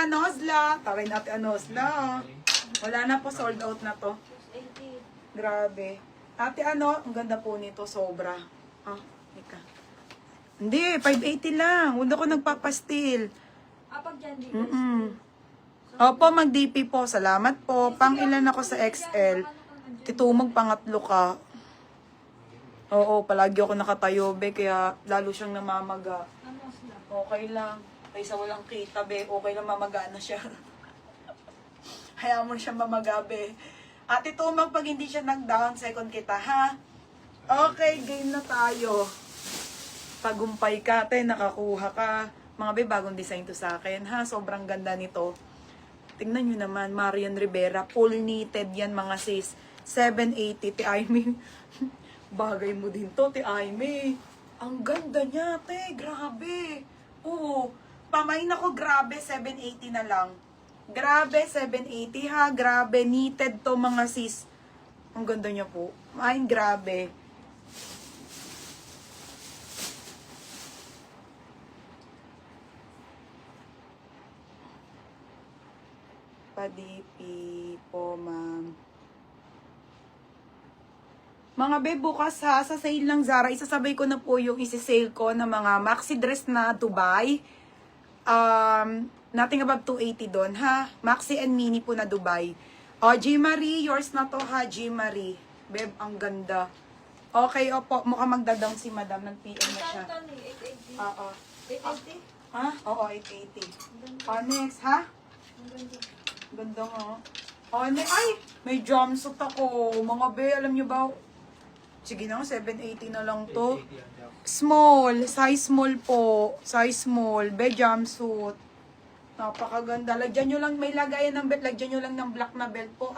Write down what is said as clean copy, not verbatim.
Anosla. Tawin Ate Anosla. Wala na po, sold out na to. Grabe. Ate ang ganda po nito, sobra. Ika. Hindi, 580 lang. Huwag ako nagpapastil. Pag dyan, di Opo, mag-DP po. Salamat po. Pang ilan ako sa XL. Titumag pangatlo ka. Oo, palagi ako nakatayo, be. Kaya lalo siyang namamaga. Okay lang. Kaysa walang kita, be. Okay lang mamaga na siya. Hayaan mo siya mamaga, be. Ate Tumag, pag hindi siya nag-down, second kita, ha? Okay, game na tayo. Tagumpay ka, te. Nakakuha ka. Mga be, bagong design to sa akin, ha? Sobrang ganda nito. Tingnan nyo naman, Marian Rivera. Full knitted yan, mga sis. 780, Ti Aimee. Bagay mo din to, Ti Aimee. Ang ganda niya, te. Grabe. Oo. Pamain ako, grabe. 780 na lang. Grabe, 780 ha. Grabe, knitted to, mga sis. Ang ganda niya po. Ay, grabe. Padipi po, ma'am. Mga be, bukas ha, sa sale ng Zara, isasabay ko na po yung isi-sale ko ng mga maxi dress na Dubai. Nothing above 280 doon, ha? Maxi and mini po na Dubai. O, G. Marie, yours na to, ha, G. Marie. Beb, ang ganda. Okay, opo, mukhang magda-down si madam. Nag-PM na siya. Oo. 880? Ha? Oo, 880. O, next, ha? Ganda nga. O, next. Ay, may jumpsuit ako. Mga be, alam nyo ba? Sige na, 780 na lang to. Small, size small po. Size small, be, jumpsuit. Napakaganda. Lagyan nyo lang, may lagayan ng belt. Lagyan nyo lang ng black na belt po.